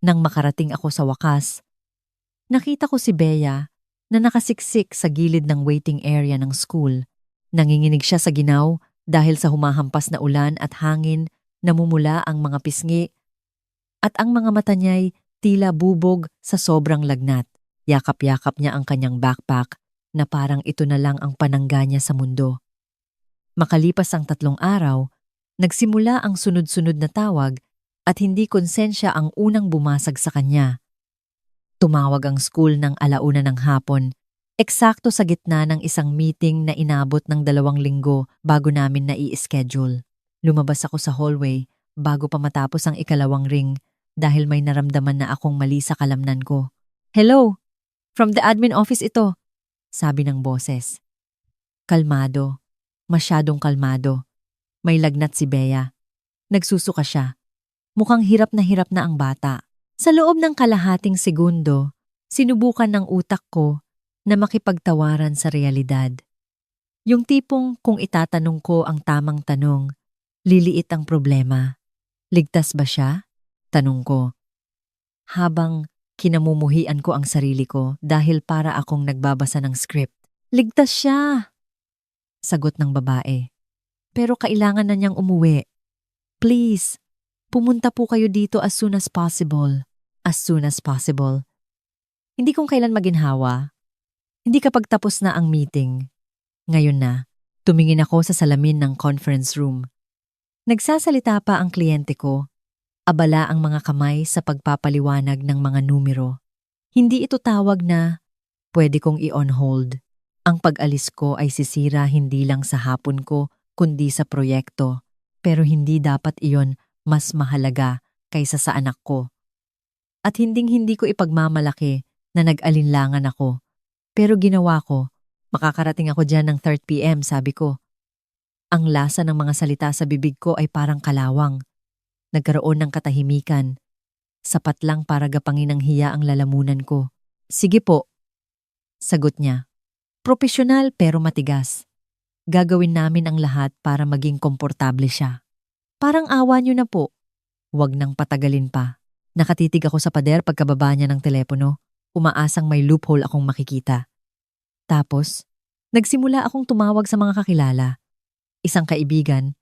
Nang makarating ako sa wakas, nakita ko si Bea na nakasiksik sa gilid ng waiting area ng school. Nanginginig siya sa ginaw dahil sa humahampas na ulan at hangin, namumula ang mga pisngi at ang mga mata niya'y tila bubog sa sobrang lagnat. Yakap-yakap niya ang kanyang backpack na parang ito na lang ang panangga niya sa mundo. Makalipas ang 3 araw, nagsimula ang sunod-sunod na tawag at hindi konsensya ang unang bumasag sa kanya. Tumawag ang school ng 1:00 ng hapon, eksakto sa gitna ng isang meeting na inabot ng 2 linggo bago namin na-i-schedule. Lumabas ako sa hallway bago pa matapos ang 2nd ring dahil may naramdaman na akong mali sa kalamnan ko. "Hello, from the admin office ito," sabi ng boses. Kalmado, masyadong kalmado. May lagnat si Bea. Nagsusuka siya. Mukhang hirap na ang bata. Sa loob ng kalahating segundo, sinubukan ng utak ko na makipagtawaran sa realidad. Yung tipong kung itatanong ko ang tamang tanong, liliit ang problema. Ligtas ba siya? Tanong ko. Habang kinamumuhian ko ang sarili ko dahil para akong nagbabasa ng script. Ligtas siya! Sagot ng babae. Pero kailangan na niyang umuwi. Please, pumunta po kayo dito as soon as possible. As soon as possible. Hindi kung kailan maginhawa. Hindi kapag tapos na ang meeting. Ngayon na, tumingin ako sa salamin ng conference room. Nagsasalita pa ang kliyente ko. Abala ang mga kamay sa pagpapaliwanag ng mga numero. Hindi ito tawag na pwede kong i-on hold. Ang pag-alis ko ay sisira hindi lang sa hapon ko kundi sa proyekto. Pero hindi dapat iyon mas mahalaga kaysa sa anak ko. At hinding-hindi ko ipagmamalaki na nag-alinlangan ako. Pero ginawa ko. Makakarating ako dyan ng 3 p.m. sabi ko. Ang lasa ng mga salita sa bibig ko ay parang kalawang. Nagkaroon ng katahimikan. Sapat lang para gapangin ng hiya ang lalamunan ko. Sige po. Sagot niya. Propesyonal pero matigas. Gagawin namin ang lahat para maging komportable siya. Parang awa niyo na po. Huwag nang patagalin pa. Nakatitig ako sa pader pagkababa niya ng telepono. Umaasang may loophole akong makikita. Tapos, nagsimula akong tumawag sa mga kakilala. Isang kaibigan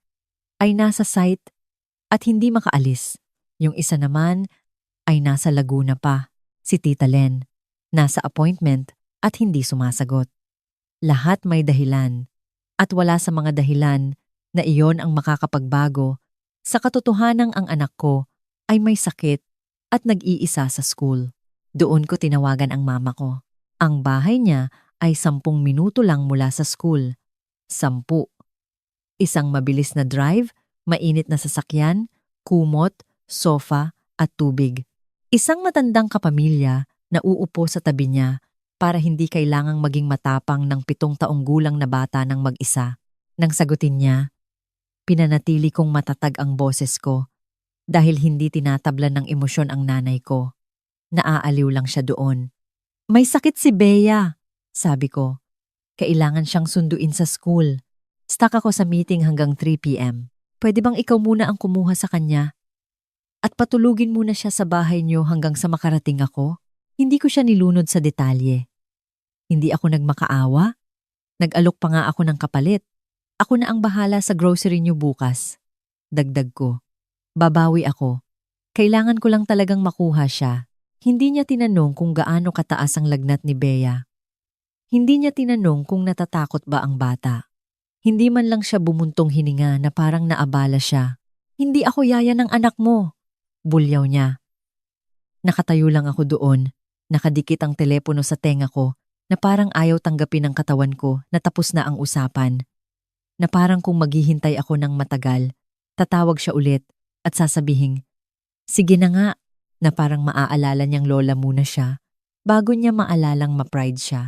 ay nasa site at hindi makaalis. Yung isa naman ay nasa Laguna pa, si Tita Len. Nasa appointment at hindi sumasagot. Lahat may dahilan at wala sa mga dahilan na iyon ang makakapagbago sa katotohanang ang anak ko ay may sakit at nag-iisa sa school. Doon ko tinawagan ang mama ko. Ang bahay niya ay 10 minuto lang mula sa school. 10. Isang mabilis na drive, mainit na sasakyan, kumot, sofa at tubig. Isang matandang kapamilya na uupo sa tabi niya para hindi kailangang maging matapang ng 7 taong gulang na bata ng mag-isa. Nang sagutin niya, pinanatili kong matatag ang boses ko dahil hindi tinatablan ng emosyon ang nanay ko. Naaaliw lang siya doon. May sakit si Bea, sabi ko. Kailangan siyang sunduin sa school. Stuck ako sa meeting hanggang 3 p.m. Pwede bang ikaw muna ang kumuha sa kanya? At patulugin muna siya sa bahay niyo hanggang sa makarating ako? Hindi ko siya nilunod sa detalye. Hindi ako nagmakaawa. Nag-alok pa nga ako ng kapalit. Ako na ang bahala sa grocery niyo bukas. Dagdag ko. Babawi ako. Kailangan ko lang talagang makuha siya. Hindi niya tinanong kung gaano kataas ang lagnat ni Bea. Hindi niya tinanong kung natatakot ba ang bata. Hindi man lang siya bumuntong hininga na parang naabala siya. Hindi ako yaya ng anak mo. Bulyaw niya. Nakatayo lang ako doon. Nakadikit ang telepono sa tenga ko na parang ayaw tanggapin ng katawan ko na tapos na ang usapan. Na parang kung maghihintay ako ng matagal, tatawag siya ulit at sasabihing, sige na nga, na parang maaalala niyang lola muna siya bago niya maalalang ma-pride siya.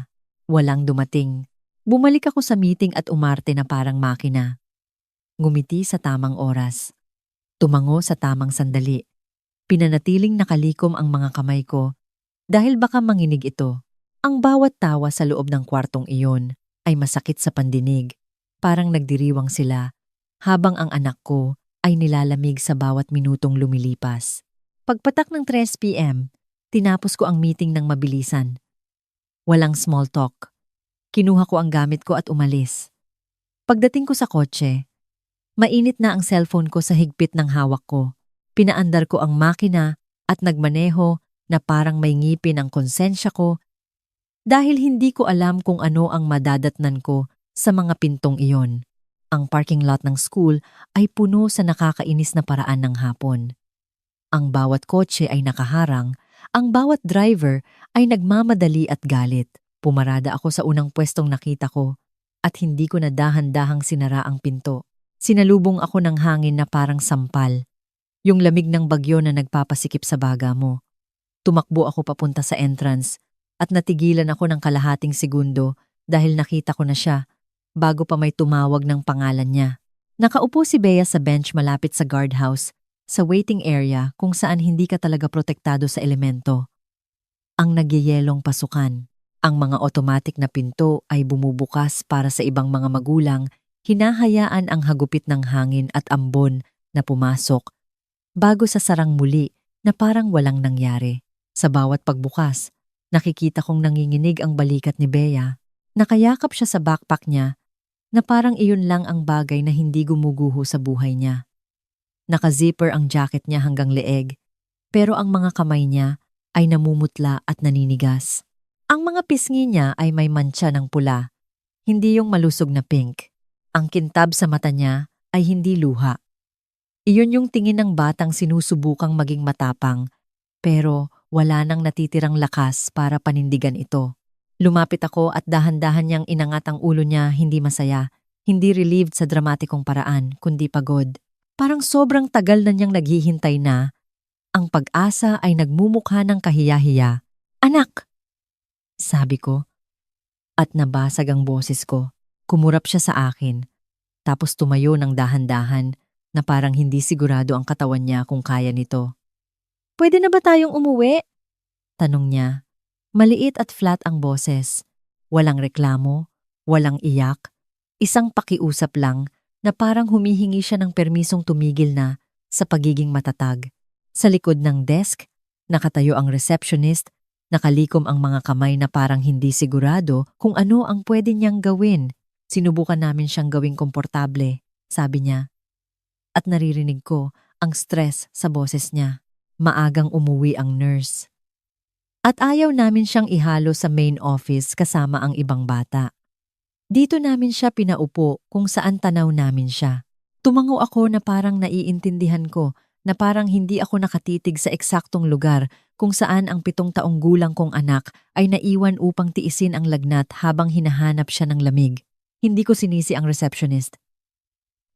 Walang dumating. Bumalik ako sa meeting at umarte na parang makina. Ngumiti sa tamang oras. Tumango sa tamang sandali. Pinanatiling nakalikom ang mga kamay ko dahil baka manginig ito. Ang bawat tawa sa loob ng kwartong iyon ay masakit sa pandinig. Parang nagdiriwang sila habang ang anak ko ay nilalamig sa bawat minutong lumilipas. Pagpatak ng 3 p.m., tinapos ko ang meeting ng mabilisan. Walang small talk. Kinuha ko ang gamit ko at umalis. Pagdating ko sa kotse, mainit na ang cellphone ko sa higpit ng hawak ko. Pinaandar ko ang makina at nagmaneho na parang may ngipin ang konsensya ko dahil hindi ko alam kung ano ang madadatnan ko sa mga pintong iyon. Ang parking lot ng school ay puno sa nakakainis na paraan ng hapon. Ang bawat kotse ay nakaharang, ang bawat driver ay nagmamadali at galit. Pumarada ako sa unang pwestong nakita ko at hindi ko na dahan-dahang sinara ang pinto. Sinalubong ako ng hangin na parang sampal, yung lamig ng bagyo na nagpapasikip sa baga mo. Tumakbo ako papunta sa entrance at natigilan ako ng kalahating segundo dahil nakita ko na siya bago pa may tumawag ng pangalan niya. Nakaupo si Bea sa bench malapit sa guardhouse, sa waiting area kung saan hindi ka talaga protektado sa elemento. Ang nagyayelong pasukan. Ang mga automatic na pinto ay bumubukas para sa ibang mga magulang, hinahayaan ang hagupit ng hangin at ambon na pumasok bago sa sarang muli na parang walang nangyari. Sa bawat pagbukas, nakikita kong nanginginig ang balikat ni Bea. Nakayakap siya sa backpack niya na parang iyon lang ang bagay na hindi gumuguho sa buhay niya. Naka-zipper ang jacket niya hanggang leeg, pero ang mga kamay niya ay namumutla at naninigas. Ang mga pisngi niya ay may mantsa ng pula, hindi yung malusog na pink. Ang kintab sa mata niya ay hindi luha. Iyon yung tingin ng batang sinusubukang maging matapang, pero wala nang natitirang lakas para panindigan ito. Lumapit ako at dahan-dahan niyang inangat ang ulo niya, hindi masaya, hindi relieved sa dramatikong paraan, kundi pagod. Parang sobrang tagal na niyang naghihintay na. Ang pag-asa ay nagmumukha ng kahiya-hiya. "Anak!" sabi ko, at nabasag ang boses ko. Kumurap siya sa akin, tapos tumayo ng dahan-dahan na parang hindi sigurado ang katawan niya kung kaya nito. "Pwede na ba tayong umuwi?" tanong niya. Maliit at flat ang boses. Walang reklamo, walang iyak, isang pakiusap lang na parang humihingi siya ng permisong tumigil na sa pagiging matatag. Sa likod ng desk, nakatayo ang receptionist, nakalikom ang mga kamay na parang hindi sigurado kung ano ang pwede niyang gawin. "Sinubukan namin siyang gawing komportable," sabi niya. At naririnig ko ang stress sa boses niya. Maagang umuwi ang nurse. At ayaw namin siyang ihalo sa main office kasama ang ibang bata. Dito namin siya pinaupo kung saan tanaw namin siya. Tumango ako na parang naiintindihan ko, na parang hindi ako nakatitig sa eksaktong lugar kung saan ang 7 taong gulang kong anak ay naiwan upang tiisin ang lagnat habang hinahanap siya ng lamig. Hindi ko sinisi ang receptionist.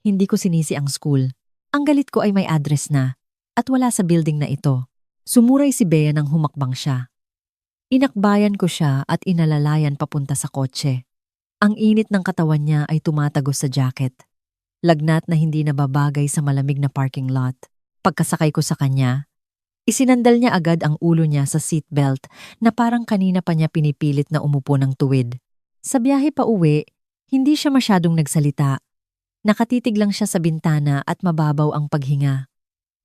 Hindi ko sinisi ang school. Ang galit ko ay may address na at wala sa building na ito. Sumuray si Bea nang humakbang siya. Inakbayan ko siya at inalalayan papunta sa kotse. Ang init ng katawan niya ay tumatagos sa jacket. Lagnat na hindi nababagay sa malamig na parking lot. Pagkasakay ko sa kanya, isinandal niya agad ang ulo niya sa seatbelt na parang kanina pa niya pinipilit na umupo ng tuwid. Sa biyahe pa uwi, hindi siya masyadong nagsalita. Nakatitig lang siya sa bintana at mababaw ang paghinga.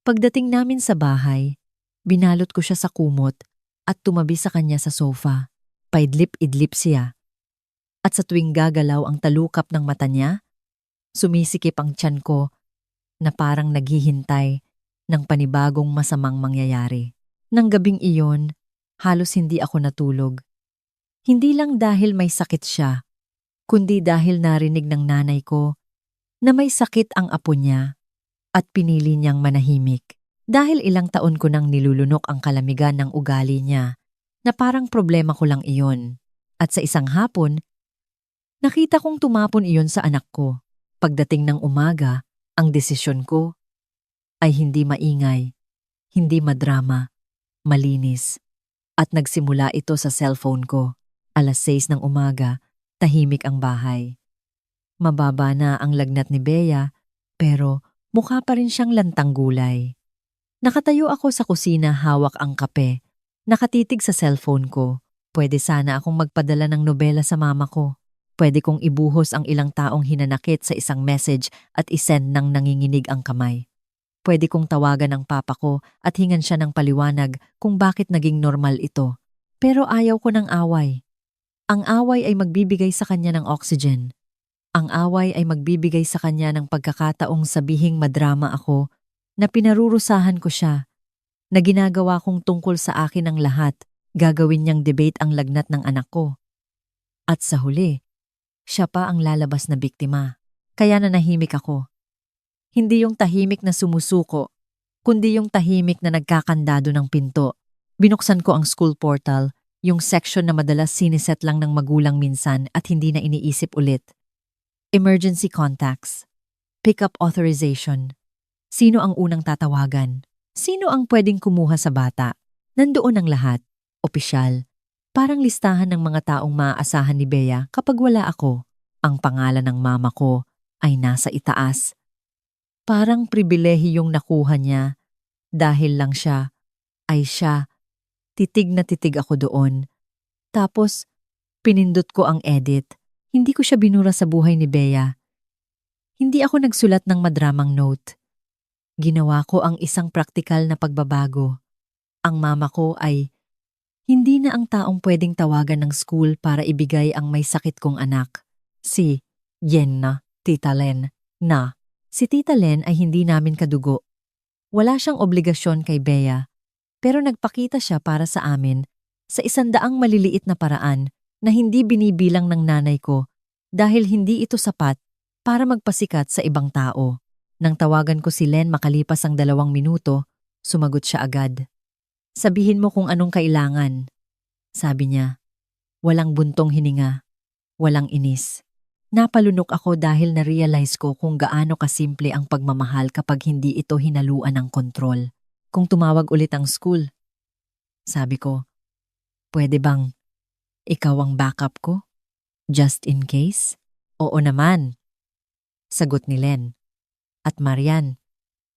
Pagdating namin sa bahay, binalot ko siya sa kumot at tumabi sa kanya sa sofa. Paidlip-idlip siya. At sa tuwing gagalaw ang talukap ng mata niya, sumisikip ang tiyan ko na parang naghihintay ng panibagong masamang mangyayari. Nang gabing iyon, halos hindi ako natulog. Hindi lang dahil may sakit siya, kundi dahil narinig ng nanay ko na may sakit ang apo niya at pinili niyang manahimik. Dahil ilang taon ko nang nilulunok ang kalamigan ng ugali niya na parang problema ko lang iyon. At sa isang hapon, nakita kong tumapon iyon sa anak ko. Pagdating ng umaga, ang desisyon ko ay hindi maingay, hindi madrama, malinis. At nagsimula ito sa cellphone ko. 6:00 ng umaga, tahimik ang bahay. Mababa na ang lagnat ni Bea, pero mukha pa rin siyang lantang gulay. Nakatayo ako sa kusina, hawak ang kape. Nakatitig sa cellphone ko. Pwede sana akong magpadala ng nobela sa mama ko. Pwede kong ibuhos ang ilang taong hinanakit sa isang message at isend ng nanginginig ang kamay. pwede kong tawagan ang papa ko at hingan siya ng paliwanag kung bakit naging normal ito. Pero ayaw ko ng away. Ang away ay magbibigay sa kanya ng oxygen. Ang away ay magbibigay sa kanya ng pagkakataong sabihing madrama ako, na pinarurusahan ko siya, na ginagawa kong tungkol sa akin ang lahat, gagawin niyang debate ang lagnat ng anak ko. At sa huli, siya pa ang lalabas na biktima. Kaya nanahimik ako. Hindi yung tahimik na sumusuko, kundi yung tahimik na nagkakandado ng pinto. Binuksan ko ang school portal, yung section na madalas siniset lang ng magulang minsan at hindi na iniisip ulit. Emergency contacts. Pick-up authorization. Sino ang unang tatawagan? Sino ang pwedeng kumuha sa bata? Nandoon ang lahat. Opisyal. Parang listahan ng mga taong maaasahan ni Bea kapag wala ako. Ang pangalan ng mama ko ay nasa itaas. Parang pribilehiyong nakuha niya. Dahil lang siya, ay siya. Titig na titig ako doon. Tapos, pinindot ko ang edit. Hindi ko siya binura sa buhay ni Bea. Hindi ako nagsulat ng madramang note. Ginawa ko ang isang praktikal na pagbabago. Ang mama ko ay hindi na ang taong pwedeng tawagan ng school para ibigay ang may sakit kong anak. Si Yenna, Tita Len, na. Si Tita Len ay hindi namin kadugo. Wala siyang obligasyon kay Bea, pero nagpakita siya para sa amin sa 100 maliliit na paraan na hindi binibilang ng nanay ko dahil hindi ito sapat para magpasikat sa ibang tao. Nang tawagan ko si Len makalipas ang 2 minuto, sumagot siya agad. Sabihin mo kung anong kailangan. Sabi niya, walang buntong hininga, walang inis. Napalunok ako dahil na-realize ko kung gaano kasimple ang pagmamahal kapag hindi ito hinaluan ng kontrol. Kung tumawag ulit ang school, sabi ko, pwede bang ikaw ang backup ko? Just in case? Oo naman, sagot ni Len. At Marian,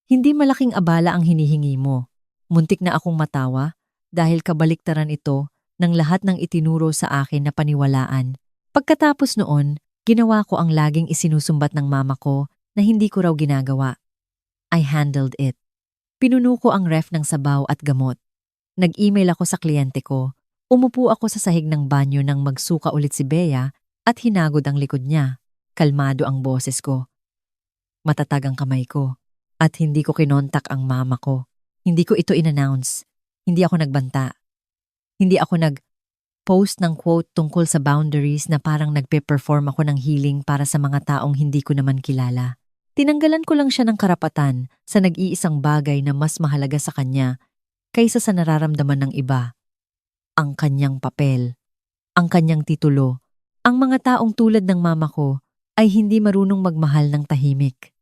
hindi malaking abala ang hinihingi mo. Muntik na akong matawa dahil kabaliktaran ito ng lahat ng itinuro sa akin na paniwalaan. Pagkatapos noon, ginawa ko ang laging isinusumbat ng mama ko na hindi ko raw ginagawa. I handled it. Pinuno ko ang ref ng sabaw at gamot. Nag-email ako sa kliyente ko. Umupo ako sa sahig ng banyo nang magsuka ulit si Bea at hinagod ang likod niya. Kalmado ang boses ko. Matatag ang kamay ko. At hindi ko kinontak ang mama ko. Hindi ko ito in-announce. Hindi ako nagbanta. Hindi ako nag-post ng quote tungkol sa boundaries na parang nagpe-perform ako ng healing para sa mga taong hindi ko naman kilala. Tinanggalan ko lang siya ng karapatan sa nag-iisang bagay na mas mahalaga sa kanya kaysa sa nararamdaman ng iba. Ang kanyang papel, ang kanyang titulo, ang mga taong tulad ng mama ko ay hindi marunong magmahal ng tahimik.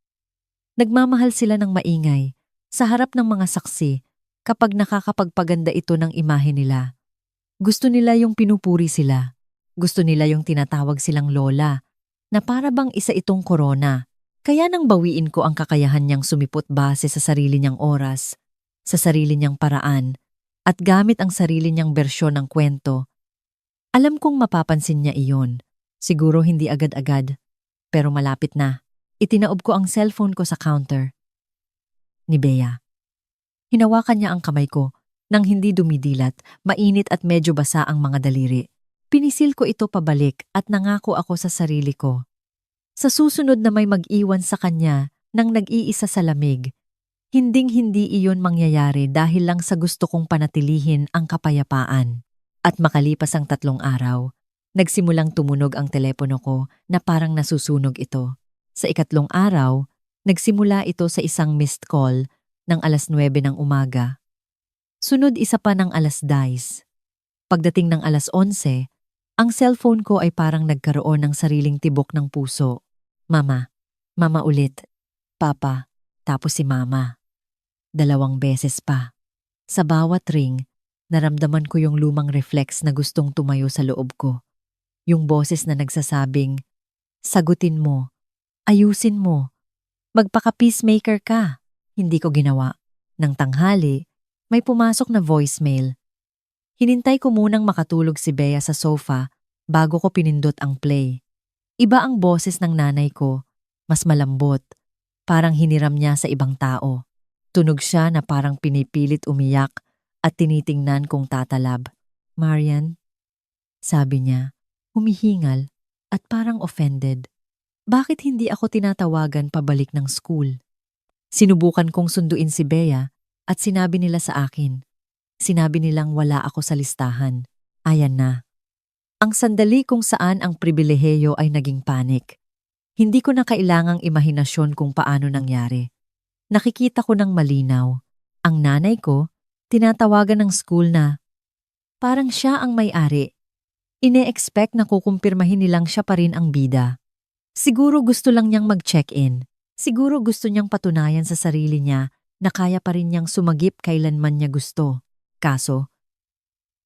Nagmamahal sila ng maingay sa harap ng mga saksi kapag nakakapagpaganda ito ng imahe nila. Gusto nila yung pinupuri sila. Gusto nila yung tinatawag silang lola na para bang isa itong korona. Kaya nang bawiin ko ang kakayahan niyang sumipot base sa sarili niyang oras, sa sarili niyang paraan, at gamit ang sarili niyang bersyon ng kwento. Alam kong mapapansin niya iyon. Siguro hindi agad-agad, pero malapit na. Itinaob ko ang cellphone ko sa counter ni Bea. Hinawakan niya ang kamay ko nang hindi dumidilat, mainit at medyo basa ang mga daliri. Pinisil ko ito pabalik at nangako ako sa sarili ko. Sa susunod na may mag-iwan sa kanya nang nag-iisa sa lamig, hinding-hindi iyon mangyayari dahil lang sa gusto kong panatilihin ang kapayapaan. At makalipas ang 3 araw, nagsimulang tumunog ang telepono ko na parang nasusunog ito. Sa 4th araw, nagsimula ito sa isang missed call ng 9:00 ng umaga. Sunod isa pa ng 10:00. Pagdating ng 11:00, ang cellphone ko ay parang nagkaroon ng sariling tibok ng puso. Mama, mama ulit, papa, tapos si mama. 2 beses pa. Sa bawat ring, naramdaman ko yung lumang reflex na gustong tumayo sa loob ko. Yung boses na nagsasabing, sagutin mo, ayusin mo, magpaka-peacemaker ka. Hindi ko ginawa. Nang tanghali, may pumasok na voicemail. Hinintay ko munang makatulog si Bea sa sofa bago ko pinindot ang play. Iba ang boses ng nanay ko, mas malambot, parang hiniram niya sa ibang tao. Tunog siya na parang pinipilit umiyak at tinitingnan kong tatalab. Marian, sabi niya, humihingal at parang offended. Bakit hindi ako tinatawagan pabalik ng school? Sinubukan kong sunduin si Bea at sinabi nila sa akin. Sinabi nilang wala ako sa listahan. Ayan na. Ang sandali kung saan ang pribileheyo ay naging panik. Hindi ko na kailangang imahinasyon kung paano nangyari. Nakikita ko ng malinaw. Ang nanay ko, tinatawagan ng school na parang siya ang may-ari. Ine-expect na kukumpirmahin nilang siya pa rin ang bida. Siguro gusto lang niyang mag-check-in. Siguro gusto niyang patunayan sa sarili niya na kaya pa rin niyang sumagip kailanman niya gusto. Kaso,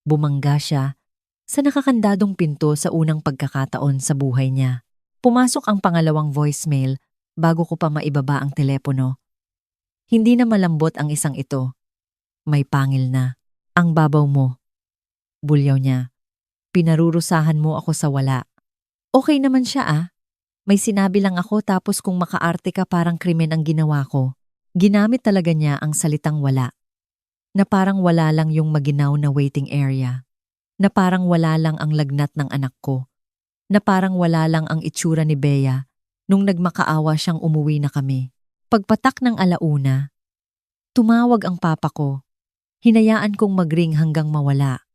bumangga siya sa nakakandadong pinto sa unang pagkakataon sa buhay niya. Pumasok ang pangalawang voicemail bago ko pa maibaba ang telepono. Hindi na malambot ang isang ito. May pangil na. Ang babaw mo. Bulyaw niya. Pinarurusahan mo ako sa wala. Okay naman siya ah. May sinabi lang ako tapos kung makaarte ka parang krimen ang ginawa ko. Ginamit talaga niya ang salitang wala. Na parang wala lang yung maginaw na waiting area. Na parang wala lang ang lagnat ng anak ko. Na parang wala lang ang itsura ni Bea nung nagmakaawa siyang umuwi na kami. Pagpatak ng alauna, tumawag ang papa ko. Hinayaan kong mag-ring hanggang mawala.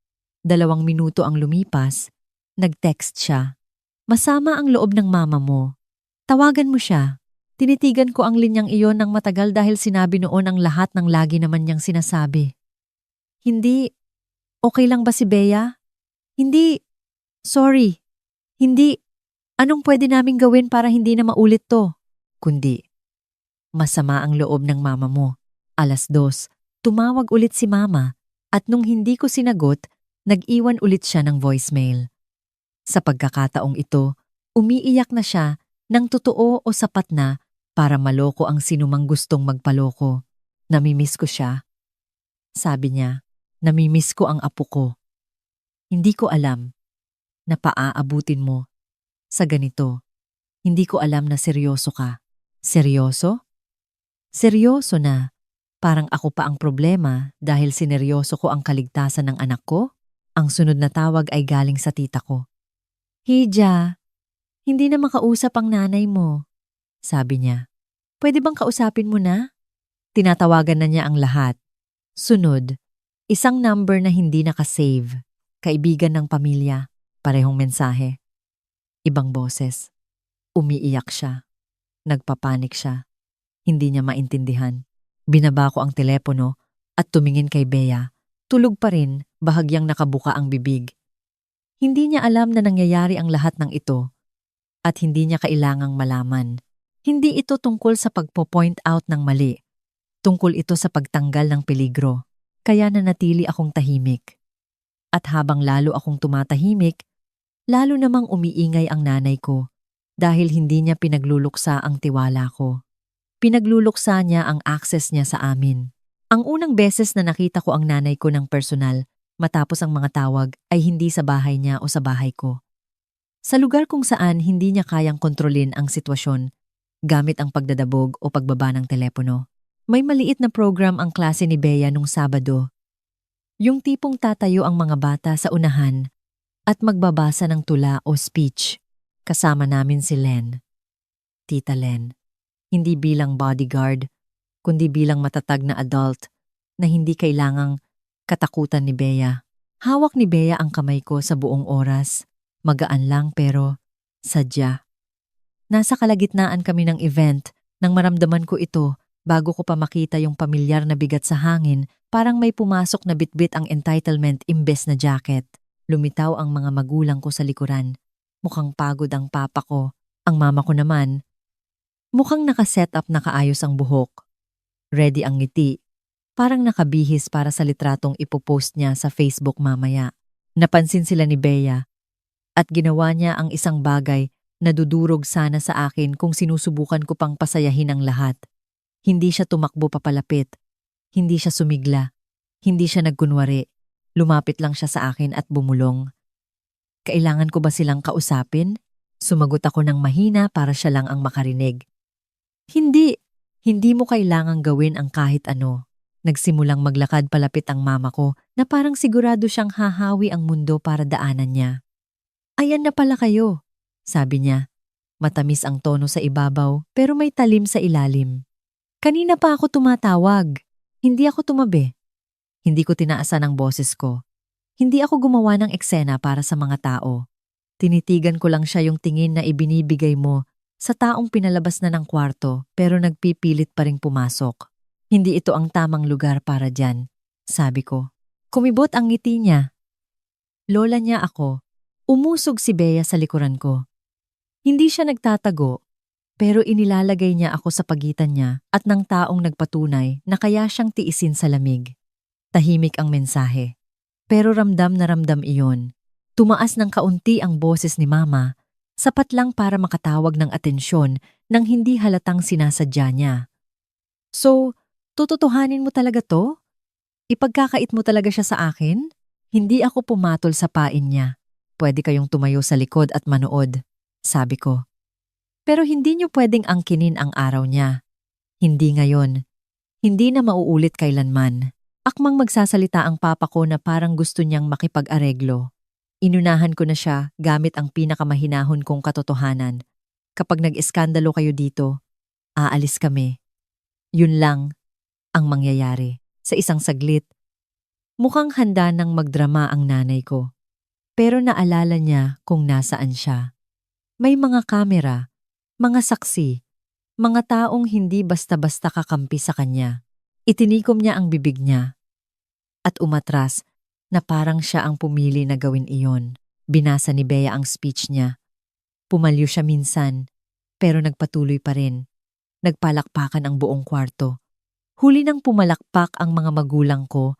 2 minuto ang lumipas, nag-text siya. Masama ang loob ng mama mo. Tawagan mo siya. Tinitigan ko ang linyang iyon ng matagal dahil sinabi noon ang lahat ng lagi naman niyang sinasabi. Hindi. Okay lang ba si Bea? Hindi. Sorry. Hindi. Anong pwede naming gawin para hindi na maulit to? Kundi, masama ang loob ng mama mo. 2:00, tumawag ulit si mama at nung hindi ko sinagot, nag-iwan ulit siya ng voicemail. Sa pagkakataong ito, umiiyak na siya ng totoo o sapat na para maloko ang sinumang gustong magpaloko. Namimiss ko siya. Sabi niya, namimiss ko ang apo ko. Hindi ko alam na paaabutin mo sa ganito. Hindi ko alam na seryoso ka. Seryoso? Seryoso na. Parang ako pa ang problema dahil sineryoso ko ang kaligtasan ng anak ko? Ang sunod na tawag ay galing sa tita ko. Hija, hindi na makausap ang nanay mo. Sabi niya, pwede bang kausapin mo na? Tinatawagan na niya ang lahat. Sunod, isang number na hindi nakasave. Kaibigan ng pamilya, parehong mensahe. Ibang boses. Umiiyak siya. Nagpapanik siya. Hindi niya maintindihan. Binaba ko ang telepono at tumingin kay Bea. Tulog pa rin, bahagyang nakabuka ang bibig. Hindi niya alam na nangyayari ang lahat ng ito at hindi niya kailangang malaman. Hindi ito tungkol sa pagpo-point out ng mali. Tungkol ito sa pagtanggal ng peligro. Kaya nanatili akong tahimik. At habang lalo akong tumatahimik, lalo namang umiingay ang nanay ko dahil hindi niya pinagluluksa ang tiwala ko. Pinagluluksa niya ang access niya sa amin. Ang unang beses na nakita ko ang nanay ko ng personal matapos ang mga tawag ay hindi sa bahay niya o sa bahay ko. Sa lugar kung saan hindi niya kayang kontrolin ang sitwasyon gamit ang pagdadabog o pagbaba ng telepono. May maliit na program ang klase ni Bea nung Sabado. Yung tipong tatayo ang mga bata sa unahan at magbabasa ng tula o speech. Kasama namin si Len. Tita Len. Hindi bilang bodyguard, kundi bilang matatag na adult na hindi kailangang katakutan ni Bea. Hawak ni Bea ang kamay ko sa buong oras. Magaan lang pero sadya. Nasa kalagitnaan kami ng event nang maramdaman ko ito bago ko pa makita yung pamilyar na bigat sa hangin, parang may pumasok na bitbit ang entitlement imbes na jacket. Lumitaw ang mga magulang ko sa likuran. Mukhang pagod ang papa ko. Ang mama ko naman, mukhang nakaset up na kaayos ang buhok. Ready ang ngiti. Parang nakabihis para sa litratong ipopost niya sa Facebook mamaya. Napansin sila ni Bea at ginawa niya ang isang bagay na dudurog sana sa akin kung sinusubukan ko pang pasayahin ang lahat. Hindi siya tumakbo papalapit. Hindi siya sumigla. Hindi siya nagkunwari. Lumapit lang siya sa akin at bumulong. Kailangan ko ba silang kausapin? Sumagot ako ng mahina para siya lang ang makarinig. Hindi. Hindi mo kailangang gawin ang kahit ano. Nagsimulang maglakad palapit ang mama ko na parang sigurado siyang hahawi ang mundo para daanan niya. Ayan na pala kayo, sabi niya. Matamis ang tono sa ibabaw pero may talim sa ilalim. Kanina pa ako tumatawag. Hindi ako tumabi. Hindi ko tinaasan ang boses ko. Hindi ako gumawa ng eksena para sa mga tao. Tinitigan ko lang siya yung tingin na ibinibigay mo sa taong pinalabas na ng kwarto pero nagpipilit pa ring pumasok. Hindi ito ang tamang lugar para dyan, sabi ko. Kumibot ang ngiti niya. Lola niya ako. Umusog si Bea sa likuran ko. Hindi siya nagtatago, pero inilalagay niya ako sa pagitan niya at ng taong nagpatunay na kaya siyang tiisin sa lamig. Tahimik ang mensahe. Pero ramdam na ramdam iyon. Tumaas ng kaunti ang boses ni Mama, sapat lang para makatawag ng atensyon nang hindi halatang sinasadya niya. So, tututuhanin mo talaga to? Ipagkakait mo talaga siya sa akin? Hindi ako pumatol sa pain niya. Pwede kayong tumayo sa likod at manood, sabi ko. Pero hindi niyo pwedeng angkinin ang araw niya. Hindi ngayon. Hindi na mauulit kailanman. Akmang magsasalita ang papa ko na parang gusto niyang makipag-areglo. Inunahan ko na siya gamit ang pinakamahinahon kong katotohanan. Kapag nag-eskandalo kayo dito, aalis kami. Yun lang ang mangyayari. Sa isang saglit, mukhang handa nang magdrama ang nanay ko. Pero naalala niya kung nasaan siya. May mga kamera, mga saksi, mga taong hindi basta-basta kakampi sa kanya. Itinikom niya ang bibig niya at umatras na parang siya ang pumili na gawin iyon. Binasa ni Bea ang speech niya. Pumalyo siya minsan, pero nagpatuloy pa rin. Nagpalakpakan ang buong kwarto. Huli nang pumalakpak ang mga magulang ko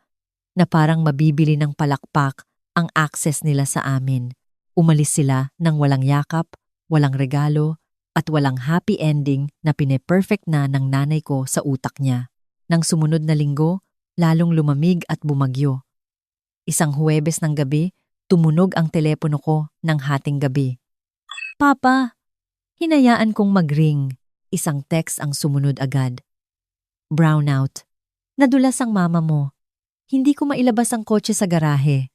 na parang mabibili ng palakpak ang access nila sa amin. Umalis sila nang walang yakap, walang regalo, at walang happy ending na pine-perfect na ng nanay ko sa utak niya. Nang sumunod na linggo, lalong lumamig at bumagyo. Isang Huwebes ng gabi, tumunog ang telepono ko ng hating gabi. Papa, hinayaan kong mag-ring. Isang text ang sumunod agad. Brownout. Nadulas ang mama mo. Hindi ko mailabas ang kotse sa garahe.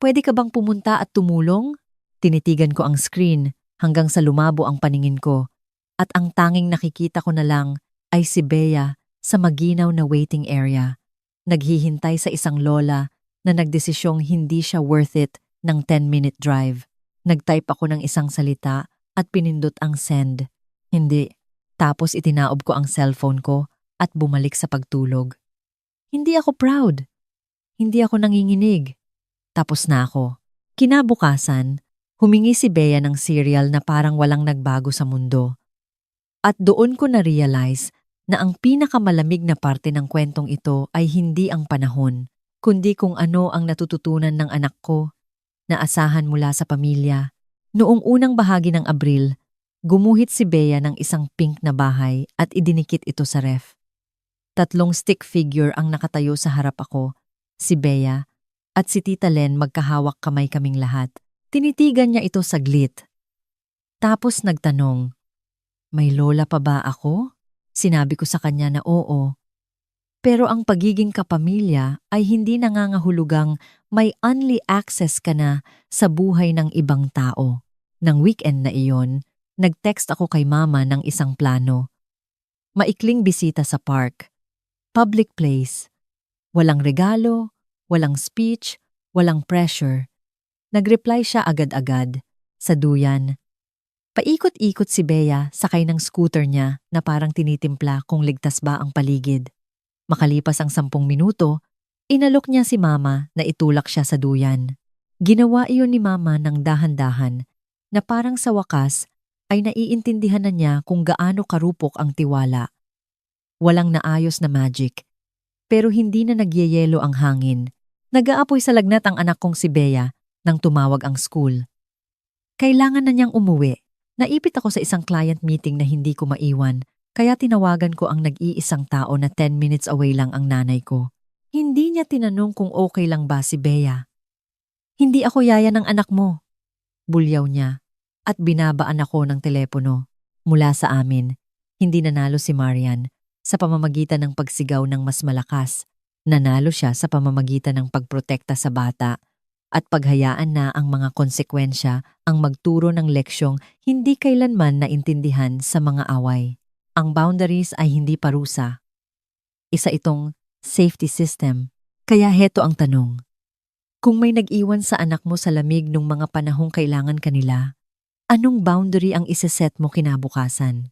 Pwede ka bang pumunta at tumulong? Tinitigan ko ang screen hanggang sa lumabo ang paningin ko. At ang tanging nakikita ko na lang ay si Bea sa maginaw na waiting area. Naghihintay sa isang lola na nagdesisyong hindi siya worth it ng 10-minute drive. Nagtype ako ng isang salita at pinindot ang send. Hindi. Tapos itinaob ko ang cellphone ko at bumalik sa pagtulog. Hindi ako proud. Hindi ako nanginginig. Tapos na ako. Kinabukasan, humingi si Bea ng cereal na parang walang nagbago sa mundo. At doon ko na-realize na ang pinakamalamig na parte ng kwentong ito ay hindi ang panahon, kundi kung ano ang natututunan ng anak ko na asahan mula sa pamilya. Noong unang bahagi ng Abril, gumuhit si Bea ng isang pink na bahay at idinikit ito sa ref. 3 stick figure ang nakatayo sa harap ako, si Bea at si Tita Len magkahawak kamay kaming lahat. Tinitigan niya ito saglit. Tapos nagtanong, may lola pa ba ako? Sinabi ko sa kanya na oo. Pero ang pagiging kapamilya ay hindi nangangahulugang may only access ka na sa buhay ng ibang tao. Nang weekend na iyon, nag-text ako kay mama ng isang plano. Maikling bisita sa park. Public place. Walang regalo, walang speech, walang pressure. Nag-reply siya agad-agad, sa duyan. Paikot-ikot si Bea sakay ng scooter niya na parang tinitimpla kung ligtas ba ang paligid. Makalipas ang 10 minuto, inalok niya si Mama na itulak siya sa duyan. Ginawa iyon ni Mama ng dahan-dahan na parang sa wakas ay naiintindihan na niya kung gaano karupok ang tiwala. Walang naayos na magic, pero hindi na nagyeyelo ang hangin. Nag-aapoy sa lagnat ang anak kong si Bea nang tumawag ang school. Kailangan na niyang umuwi. Naipit ako sa isang client meeting na hindi ko maiwan, kaya tinawagan ko ang nag-iisang tao na 10 minutes away lang ang nanay ko. Hindi niya tinanong kung okay lang ba si Bea. Hindi ako yaya ng anak mo. Bulyaw niya at binabaan ako ng telepono. Mula sa amin, hindi nanalo si Marian. sa pamamagitan ng pagsigaw ng mas malakas. Nanalo siya sa pamamagitan ng pagprotekta sa bata at paghayaan na ang mga konsekwensya ang magturo ng leksyong hindi kailanman naintindihan sa mga away. Ang boundaries ay hindi parusa. Isa itong safety system. Kaya heto ang tanong. Kung may nag-iwan sa anak mo sa lamig nung mga panahong kailangan kanila, anong boundary ang iseset mo kinabukasan?